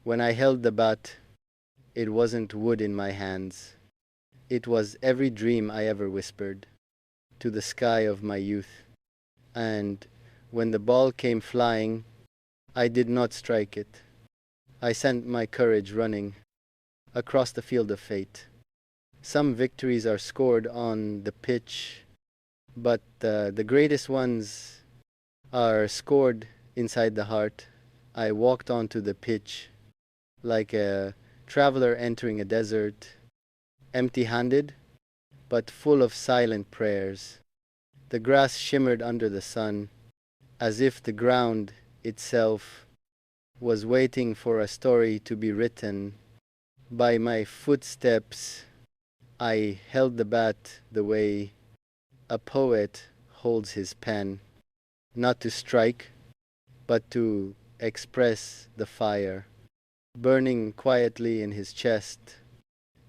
When I held the bat, it wasn't wood in my hands. It was every dream I ever whispered to the sky of my youth. And when the ball came flying, I did not strike it. I sent my courage running across the field of fate. Some victories are scored on the pitch, but the greatest ones are scored inside the heart. I walked onto the pitch like a traveler entering a desert, empty-handed, but full of silent prayers. The grass shimmered under the sun, as if the ground itself was waiting for a story to be written. By my footsteps, I held the bat the way a poet holds his pen, not to strike, but to express the fire burning quietly in his chest.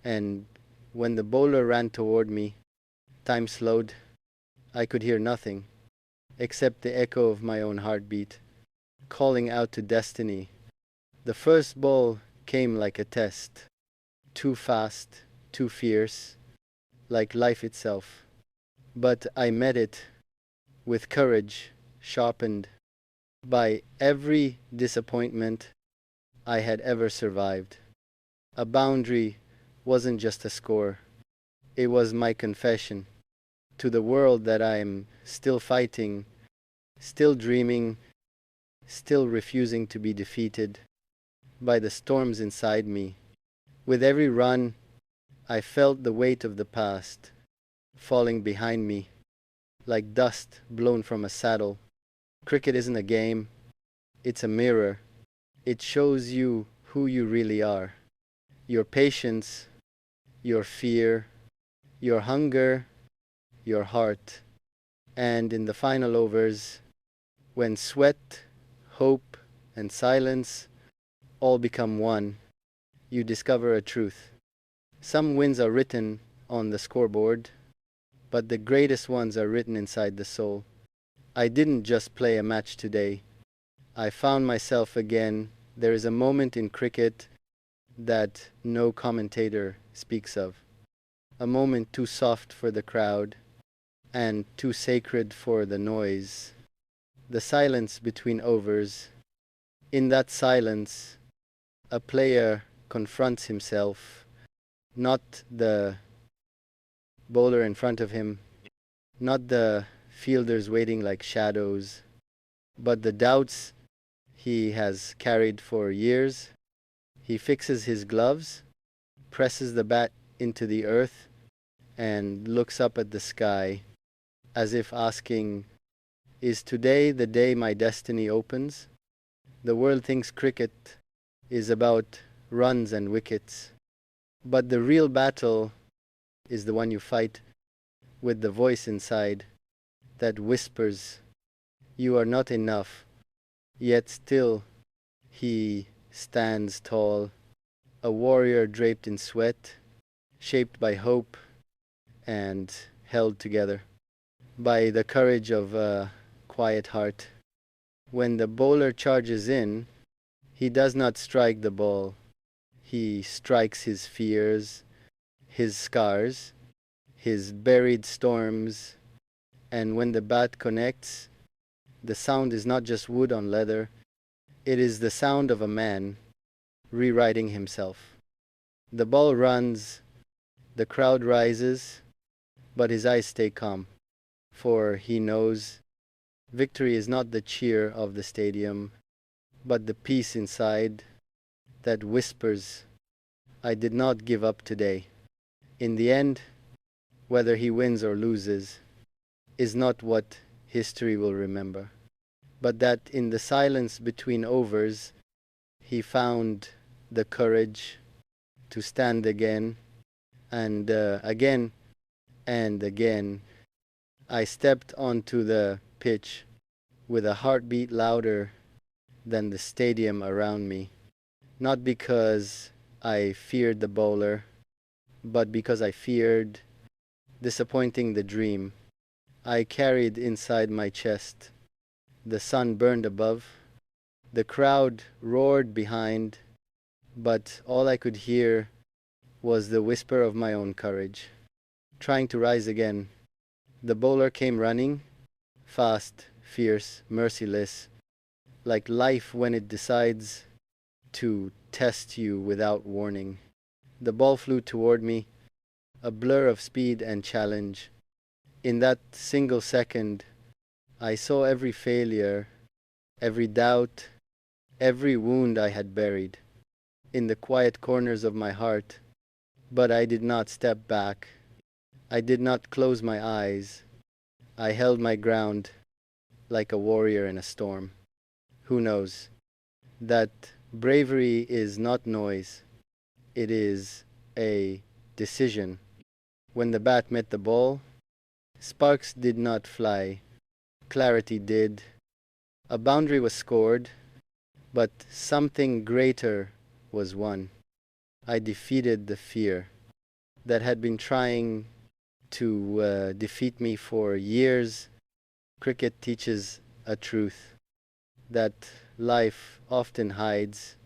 And when the bowler ran toward me, time slowed. I could hear nothing except the echo of my own heartbeat, calling out to destiny. The first ball came like a test, too fast, too fierce, like life itself. But I met it with courage sharpened by every disappointment I had ever survived. A boundary wasn't just a score, it was my confession to the world that I am still fighting, still dreaming, still refusing to be defeated by the storms inside me. With every run, I felt the weight of the past falling behind me like dust blown from a saddle. Cricket isn't a game, it's a mirror. It shows you who you really are. Your patience, your fear, your hunger, your heart. And in the final overs, when sweat, hope, and silence all become one, you discover a truth. Some wins are written on the scoreboard, but the greatest ones are written inside the soul. I didn't just play a match today. I found myself again. There is a moment in cricket that no commentator speaks of. A moment too soft for the crowd and too sacred for the noise. The silence between overs. In that silence, a player confronts himself, not the bowler in front of him, not the fielders waiting like shadows, but the doubts he has carried for years. He fixes his gloves, presses the bat into the earth, and looks up at the sky as if asking, "Is today the day my destiny opens?" The world thinks cricket is about runs and wickets, but the real battle is the one you fight with the voice inside that whispers, "You are not enough." Yet still he stands tall, a warrior draped in sweat, shaped by hope and held together by the courage of a quiet heart. When the bowler charges in, he does not strike the ball. He strikes his fears, his scars, his buried storms, and when the bat connects, the sound is not just wood on leather, it is the sound of a man rewriting himself. The ball runs, the crowd rises, but his eyes stay calm, for he knows victory is not the cheer of the stadium, but the peace inside that whispers, "I did not give up today." In the end, whether he wins or loses is not what history will remember, but that in the silence between overs, he found the courage to stand again and again and again. I stepped onto the pitch with a heartbeat louder than the stadium around me, not because I feared the bowler, but because I feared disappointing the dream I carried inside my chest. The sun burned above, the crowd roared behind, but all I could hear was the whisper of my own courage. Trying to rise again, the bowler came running, fast, fierce, merciless, like life when it decides to test you without warning. The ball flew toward me, a blur of speed and challenge. In that single second, I saw every failure, every doubt, every wound I had buried in the quiet corners of my heart. But I did not step back. I did not close my eyes. I held my ground like a warrior in a storm. Who knows that bravery is not noise, it is a decision. When the bat met the ball, sparks did not fly, clarity did. A boundary was scored, but something greater was won. I defeated the fear that had been trying to defeat me for years. Cricket teaches a truth that life often hides.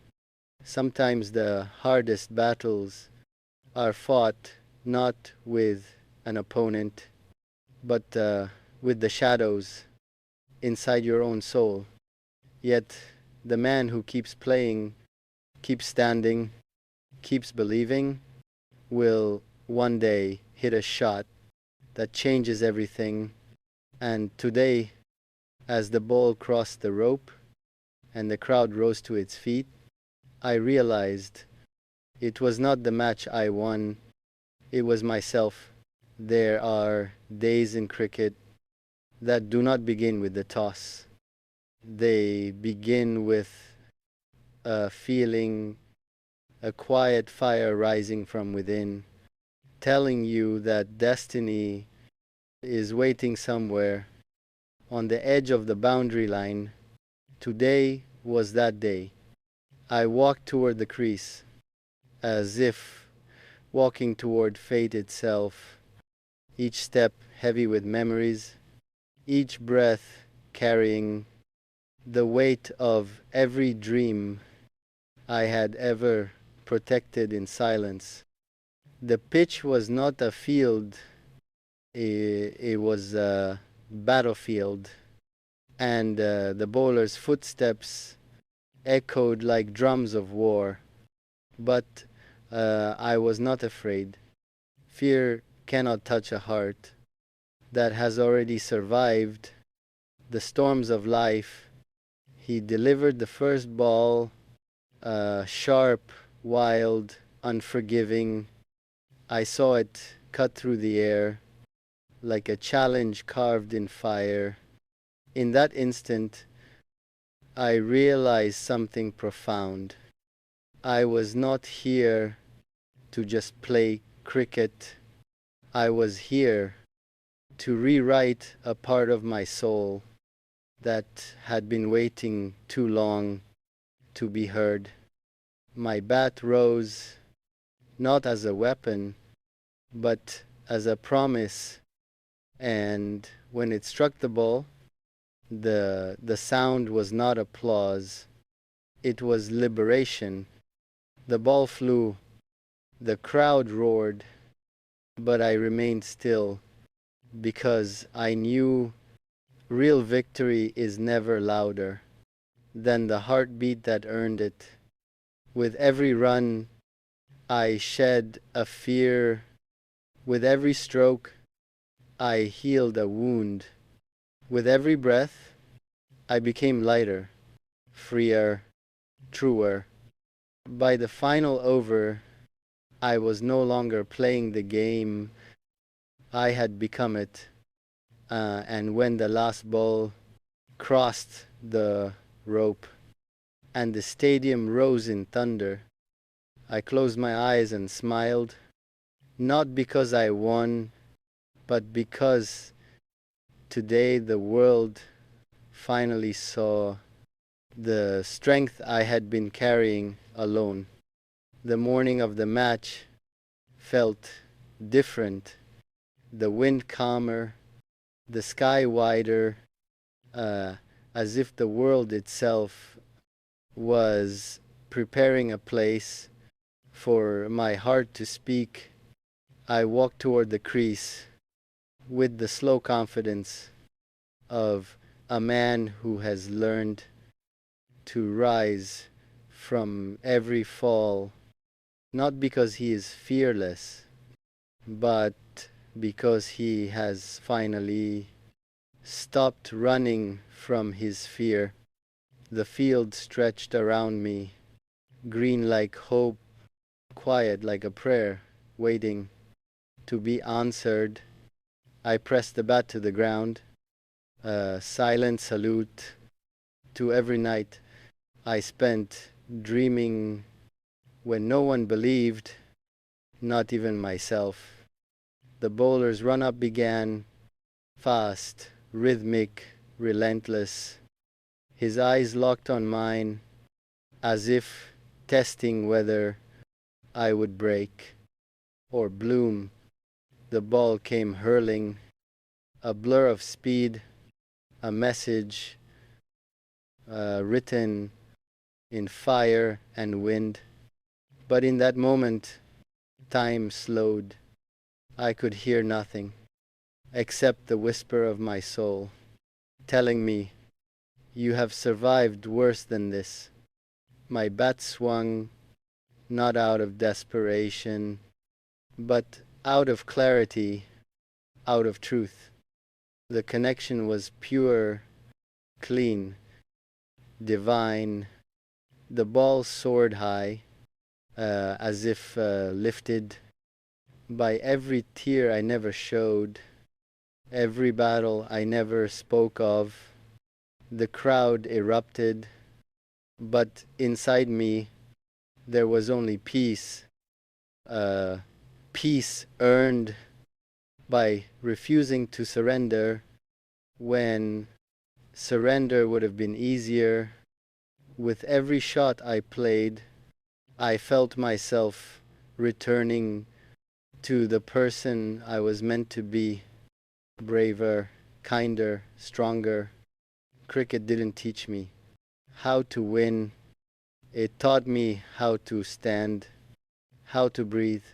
Sometimes the hardest battles are fought not with an opponent, but with the shadows inside your own soul. Yet the man who keeps playing, keeps standing, keeps believing, will one day hit a shot that changes everything. And today, as the ball crossed the rope and the crowd rose to its feet, I realized it was not the match I won, it was myself. There are days in cricket that do not begin with the toss. They begin with a feeling, a quiet fire rising from within, telling you that destiny is waiting somewhere on the edge of the boundary line. Today was that day. I walked toward the crease, as if walking toward fate itself, each step heavy with memories, each breath carrying the weight of every dream I had ever protected in silence. The pitch was not a field, it was a battlefield, and the bowler's footsteps echoed like drums of war. But I was not afraid. Fear cannot touch a heart that has already survived the storms of life. He delivered the first ball, sharp, wild, unforgiving. I saw it cut through the air like a challenge carved in fire. In that instant, I realized something profound. I was not here to just play cricket. I was here to rewrite a part of my soul that had been waiting too long to be heard. My bat rose not as a weapon, but as a promise, and when it struck the ball, the sound was not applause, it was liberation. The ball flew, the crowd roared, but I remained still because I knew real victory is never louder than the heartbeat that earned it. With every run, I shed a fear. With every stroke, I healed a wound. With every breath, I became lighter, freer, truer. By the final over, I was no longer playing the game, I had become it. And when the last ball crossed the rope and the stadium rose in thunder, I closed my eyes and smiled, not because I won, but because today the world finally saw the strength I had been carrying alone. The morning of the match felt different, the wind calmer, the sky wider, as if the world itself was preparing a place for my heart to speak. I walked toward the crease with the slow confidence of a man who has learned to rise from every fall, not because he is fearless, but because he has finally stopped running from his fear. The field stretched around me, green like hope, quiet like a prayer, waiting to be answered. I pressed the bat to the ground, a silent salute to every night I spent dreaming when no one believed, not even myself. The bowler's run-up began, fast, rhythmic, relentless. His eyes locked on mine, as if testing whether I would break or bloom. The ball came hurling, a blur of speed, a message written in fire and wind. But in that moment, time slowed. I could hear nothing except the whisper of my soul, telling me, "You have survived worse than this." My bat swung, not out of desperation, but out of clarity, out of truth. The connection was pure, clean, divine. The ball soared high, as if lifted by every tear I never showed, every battle I never spoke of. The crowd erupted, but inside me there was only peace, peace earned by refusing to surrender when surrender would have been easier. With every shot I played, I felt myself returning to the person I was meant to be, braver, kinder, stronger. Cricket didn't teach me how to win. It taught me how to stand, how to breathe,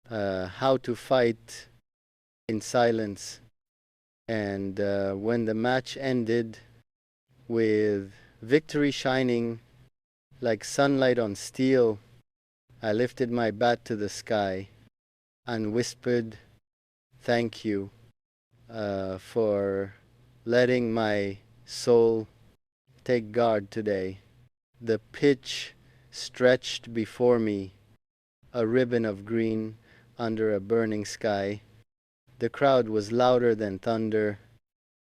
how to fight in silence. And when the match ended with victory shining like sunlight on steel, I lifted my bat to the sky and whispered, "Thank you for letting my soul take guard today." The pitch stretched before me, a ribbon of green under a burning sky. The crowd was louder than thunder,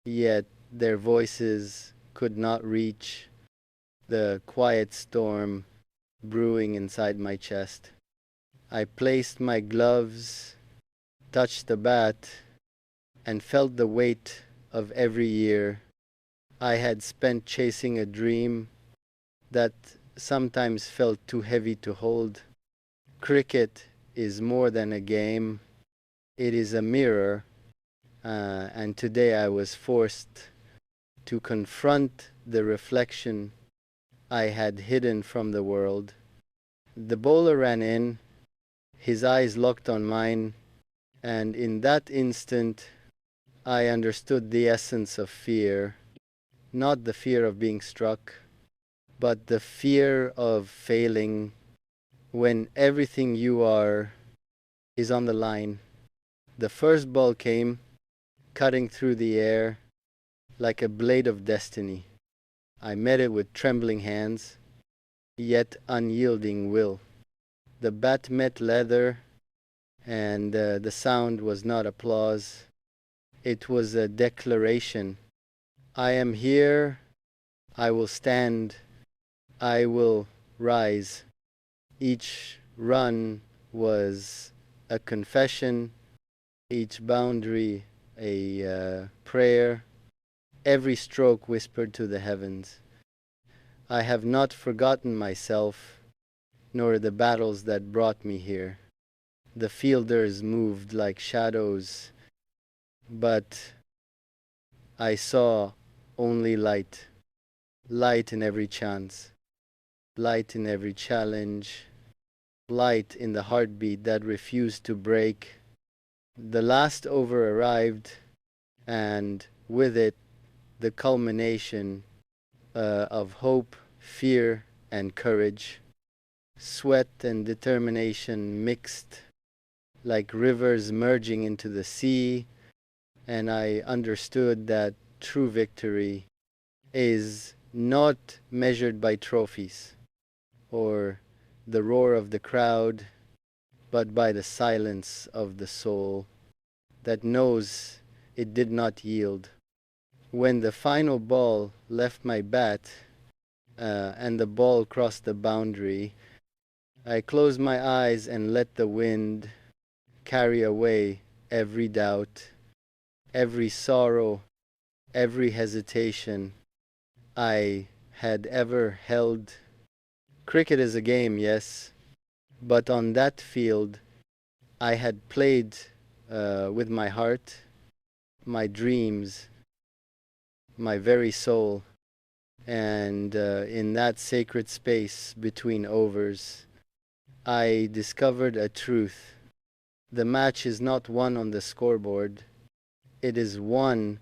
yet their voices could not reach the quiet storm brewing inside my chest. I placed my gloves, touched the bat, and felt the weight of every year I had spent chasing a dream that sometimes felt too heavy to hold. Cricket is more than a game. It is a mirror, and today I was forced to confront the reflection I had hidden from the world. The bowler ran in, his eyes locked on mine, and in that instant I understood the essence of fear. Not the fear of being struck, but the fear of failing when everything you are is on the line. The first ball came, cutting through the air like a blade of destiny. I met it with trembling hands, yet unyielding will. The bat met leather, and the sound was not applause. It was a declaration. I am here, I will stand, I will rise. Each run was a confession, each boundary a prayer, every stroke whispered to the heavens. I have not forgotten myself, nor the battles that brought me here. The fielders moved like shadows, but I saw only light, light in every chance. light in every challenge, light in the heartbeat that refused to break. The last over arrived, and with it, the culmination of hope, fear, and courage. Sweat and determination mixed like rivers merging into the sea, and I understood that true victory is not measured by trophies or the roar of the crowd, but by the silence of the soul that knows it did not yield. When the final ball left my bat and the ball crossed the boundary, I closed my eyes and let the wind carry away every doubt, every sorrow, every hesitation I had ever held. Cricket is a game, yes, but on that field I had played with my heart, my dreams, my very soul, and in that sacred space between overs, I discovered a truth. The match is not won on the scoreboard, it is won